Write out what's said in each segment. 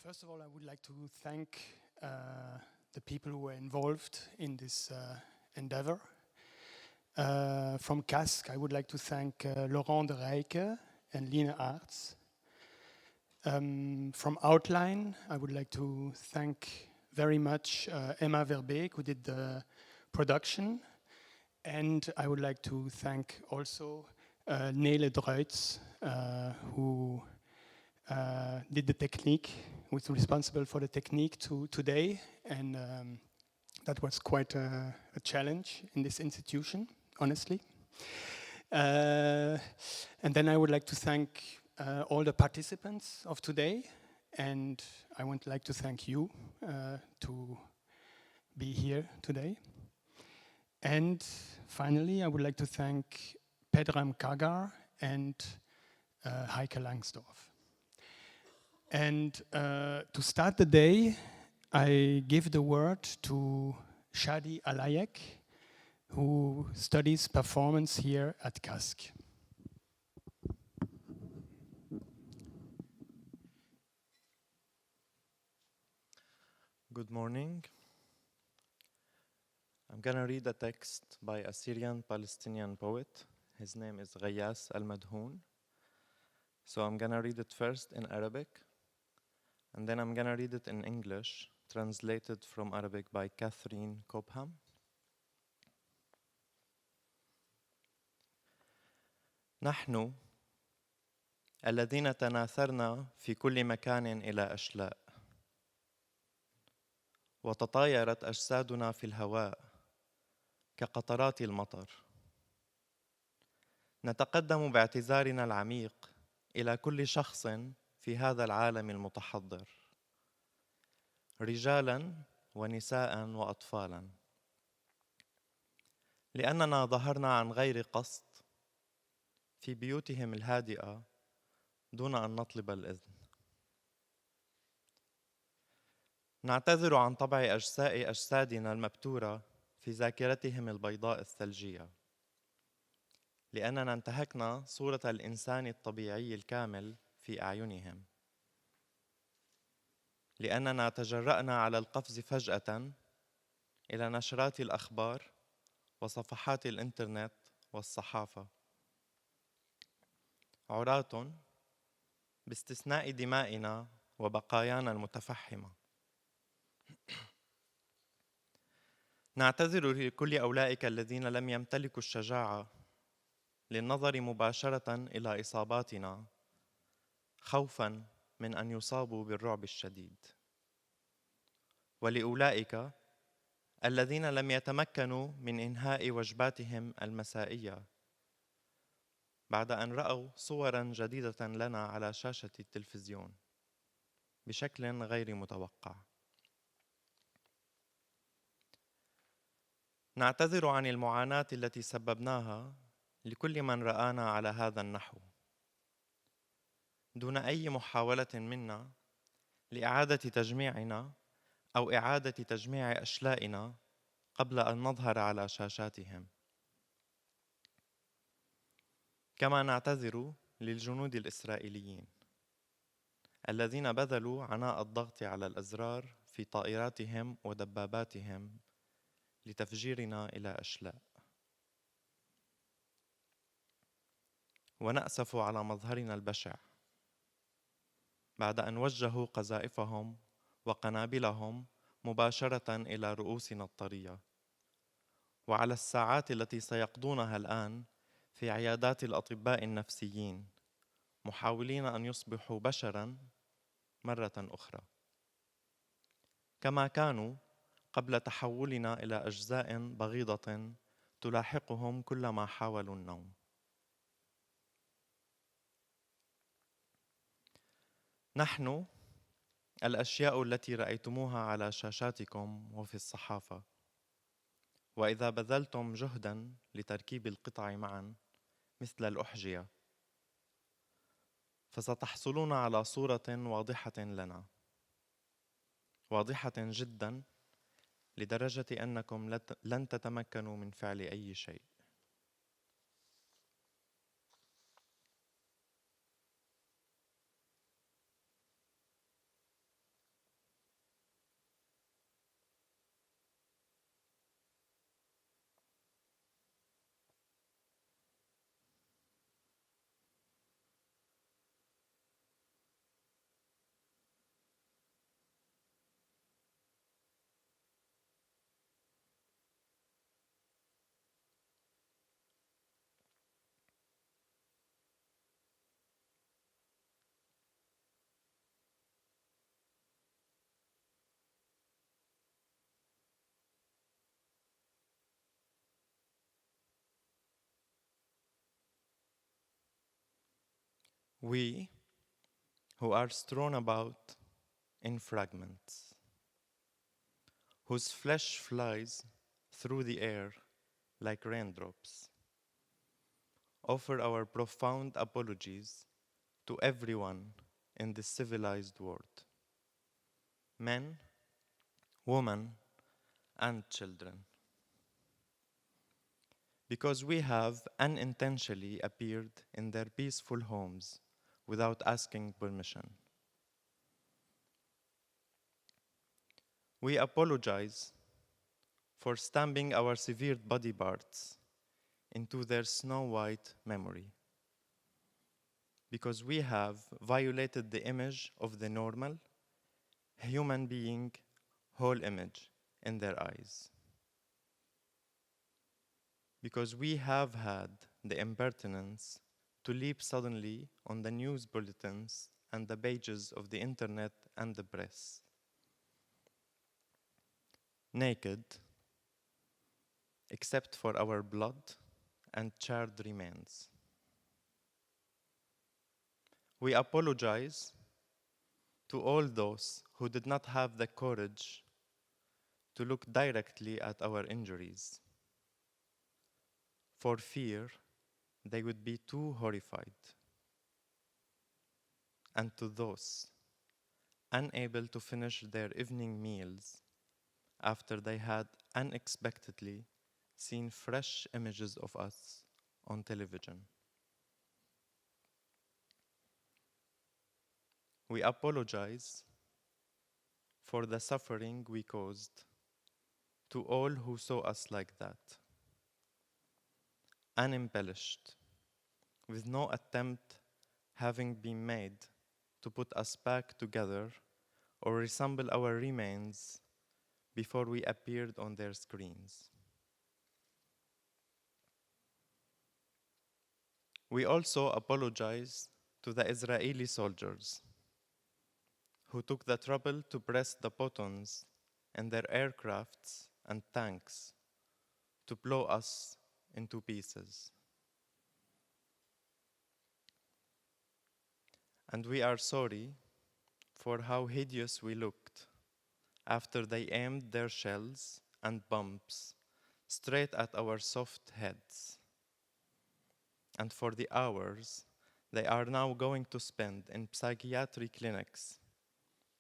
First of all, I would like to thank the people who were involved in this endeavor. From CASC, I would like to thank Laurent de Rijke and Line Aerts. From Outline, I would like to thank very much Emma Verbeek, who did the production. And I would like to thank also Nele Dreutz, who did the technique, who is responsible for the technique today. And that was quite a challenge in this institution, honestly. And then I would like to thank all the participants of today. And I would like to thank you to be here today. And finally, I would like to thank Pedram Kagar and Heike Langsdorff. And to start the day, I give the word to Shadi Alaiek, who studies performance here at CASC. Good morning. I'm going to read a text by a Syrian-Palestinian poet. His name is Ghayath Almadhoun. So I'm going to read it first in Arabic, and then I'm going to read it in English, translated from Arabic by Catherine Cobham. نحن الذين تناثرنا في كل مكان إلى أشلاء، وتطايرت أجسادنا في الهواء كقطرات المطر. نتقدم باعتذارنا العميق إلى كل شخص في هذا العالم المتحضر، رجالاً ونساء وأطفالاً، لأننا ظهرنا عن غير قصد في بيوتهم الهادئة دون أن نطلب الإذن. نعتذر عن طبع أجزاء أجسادنا المبتورة في ذاكرتهم البيضاء الثلجية، لأننا انتهكنا صورة الإنسان الطبيعي الكامل في أعينهم، لأننا تجرأنا على القفز فجأة إلى نشرات الأخبار وصفحات الإنترنت والصحافة، عراة باستثناء دمائنا وبقايانا المتفحمة. نعتذر لكل أولئك الذين لم يمتلكوا الشجاعة للنظر مباشرة إلى إصاباتنا خوفاً من أن يصابوا بالرعب الشديد، ولأولئك الذين لم يتمكنوا من إنهاء وجباتهم المسائية بعد أن رأوا صوراً جديدة لنا على شاشة التلفزيون بشكل غير متوقع. نعتذر عن المعاناة التي سببناها لكل من رآنا على هذا النحو، دون أي محاولة منا لإعادة تجميعنا أو إعادة تجميع أشلائنا قبل أن نظهر على شاشاتهم. كما نعتذر للجنود الإسرائيليين الذين بذلوا عناء الضغط على الأزرار في طائراتهم ودباباتهم لتفجيرنا إلى أشلاء. ونأسف على مظهرنا البشع بعد أن وجهوا قذائفهم وقنابلهم مباشرة إلى رؤوسنا الطرية، وعلى الساعات التي سيقضونها الآن في عيادات الأطباء النفسيين محاولين أن يصبحوا بشراً مرة أخرى، كما كانوا قبل تحولنا إلى أجزاء بغيضة تلاحقهم كلما حاولوا النوم. نحن الأشياء التي رأيتموها على شاشاتكم وفي الصحافة، وإذا بذلتم جهداً لتركيب القطع معاً مثل الأحجية، فستحصلون على صورة واضحة لنا، واضحة جداً لدرجة أنكم لن تتمكنوا من فعل أي شيء. We who are strewn about in fragments, whose flesh flies through the air like raindrops, offer our profound apologies to everyone in this civilized world, men, women, and children, because we have unintentionally appeared in their peaceful homes without asking permission. We apologize for stamping our severed body parts into their snow-white memory, because we have violated the image of the normal human being whole image in their eyes, because we have had the impertinence to leap suddenly on the news bulletins and the pages of the internet and the press, naked, except for our blood and charred remains. We apologize to all those who did not have the courage to look directly at our injuries, for fear they would be too horrified. And to those unable to finish their evening meals after they had unexpectedly seen fresh images of us on television. We apologize for the suffering we caused to all who saw us like that, unembellished, with no attempt having been made to put us back together or resemble our remains before we appeared on their screens. We also apologize to the Israeli soldiers who took the trouble to press the buttons in their aircrafts and tanks to blow us into pieces. And we are sorry for how hideous we looked after they aimed their shells and bombs straight at our soft heads, and for the hours they are now going to spend in psychiatric clinics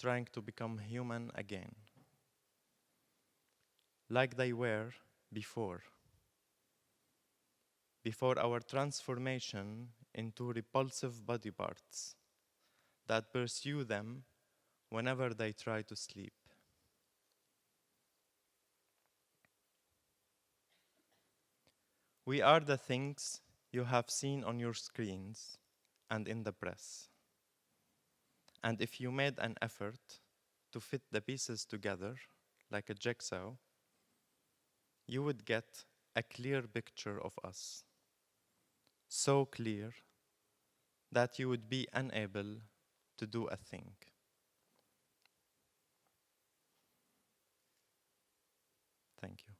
trying to become human again, like they were before our transformation into repulsive body parts that pursue them whenever they try to sleep. We are the things you have seen on your screens and in the press. And if you made an effort to fit the pieces together like a jigsaw, you would get a clear picture of us. So clear that you would be unable to do a thing. Thank you.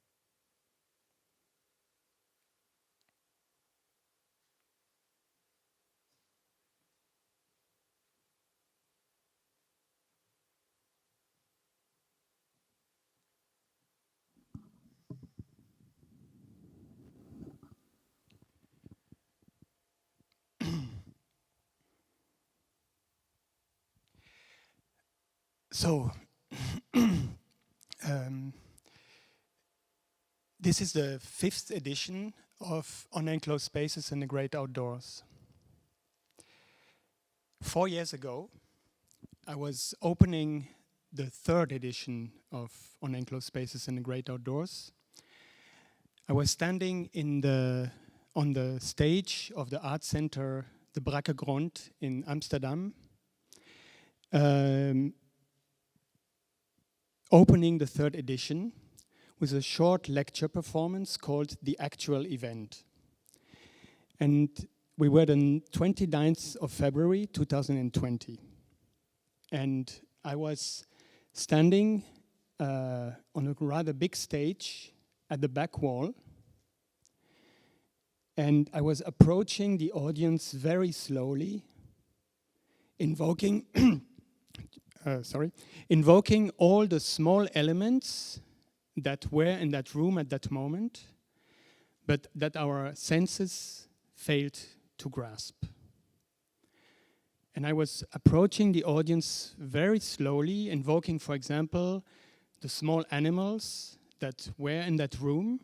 So, this is the 5th edition of Unenclosed Spaces in the Great Outdoors. 4 years ago, I was opening the 3rd edition of Unenclosed Spaces in the Great Outdoors. I was standing on the stage of the art center, the Brakke Grond in Amsterdam, opening the 3rd edition with a short lecture performance called The Actual Event. And we were the 29th of February 2020. And I was standing on a rather big stage at the back wall. And I was approaching the audience very slowly invoking invoking all the small elements that were in that room at that moment, but that our senses failed to grasp. And I was approaching the audience very slowly, invoking, for example, the small animals that were in that room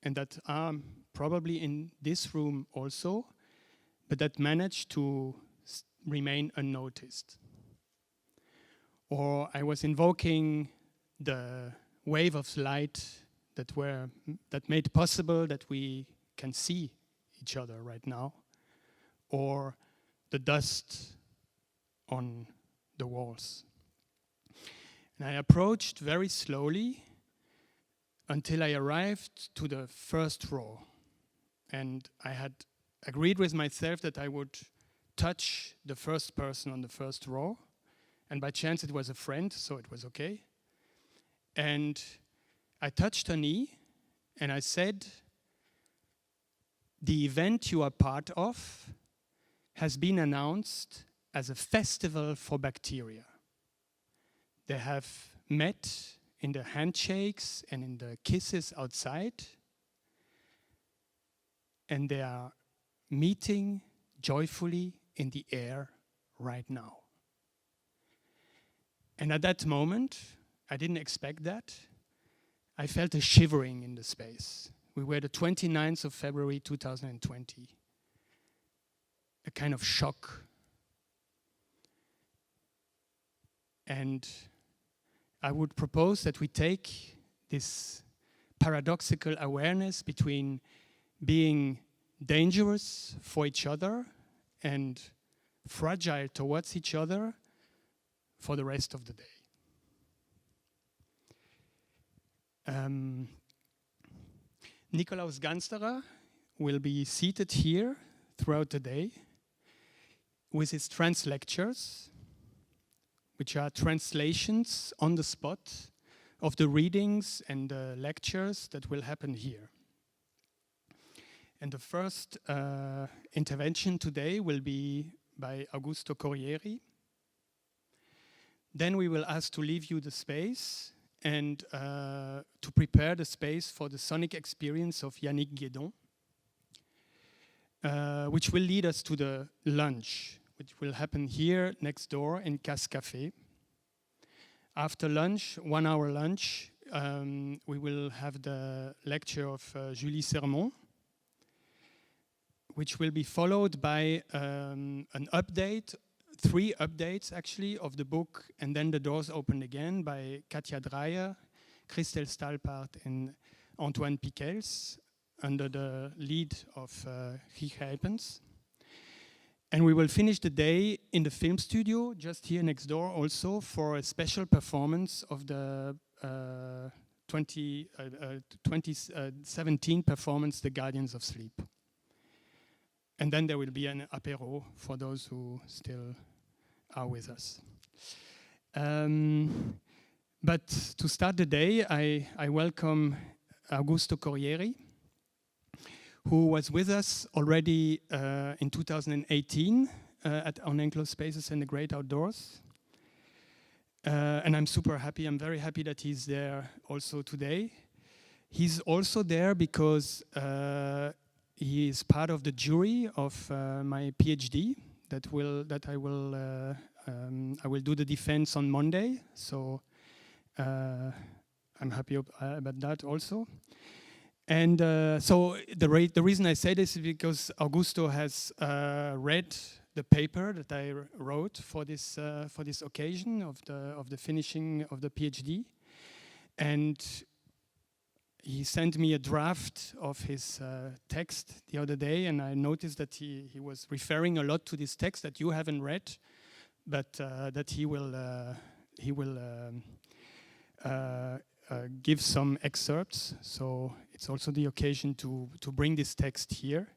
and that are probably in this room also, but that managed to remain unnoticed. Or I was invoking the wave of light that made possible that we can see each other right now, or the dust on the walls. And I approached very slowly until I arrived to the first row. And I had agreed with myself that I would touch the first person on the first row. And by chance it was a friend, so it was okay. And I touched her knee and I said, "The event you are part of has been announced as a festival for bacteria. They have met in the handshakes and in the kisses outside, and they are meeting joyfully in the air right now." And at that moment, I didn't expect that. I felt a shivering in the space. We were the 29th of February 2020. A kind of shock. And I would propose that we take this paradoxical awareness between being dangerous for each other and fragile towards each other for the rest of the day. Nikolaus Gansterer will be seated here throughout the day with his trans lectures, which are translations on the spot of the readings and the lectures that will happen here. And the first intervention today will be by Augusto Corrieri. Then we will ask to leave you the space and to prepare the space for the sonic experience of Yannick Guédon, which will lead us to the lunch, which will happen here next door in Casse Café. After lunch, 1 hour lunch, we will have the lecture of Julie Sermon, which will be followed by an update, 3 updates actually, of the book And Then the Doors Opened Again by Katja Dreyer, Christelle Stalpart and Antoine Piquels under the lead of Guy Heipens. And we will finish the day in the film studio, just here next door also, for a special performance of the 2017 performance, The Guardians of Sleep. And then there will be an apéro for those who still are with us. But to start the day, I welcome Augusto Corrieri, who was with us already in 2018 at Unenclosed Spaces and the Great Outdoors. And I'm super happy, I'm very happy that he's there also today. He's also there because he is part of the jury of my PhD that I will do the defense on Monday. So I'm happy about that also. And so the reason I say this is because Augusto has read the paper that I wrote for this occasion of the finishing of the PhD, and he sent me a draft of his text the other day, and I noticed that he was referring a lot to this text that you haven't read, but that he will give some excerpts. So it's also the occasion to bring this text here.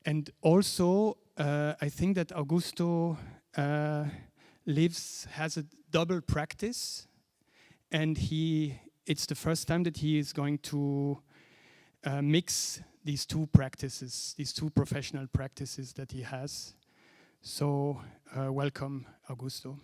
And also, I think that Augusto has a double practice, and it's the first time that he is going to mix these 2 practices, these 2 professional practices that he has. So welcome, Augusto.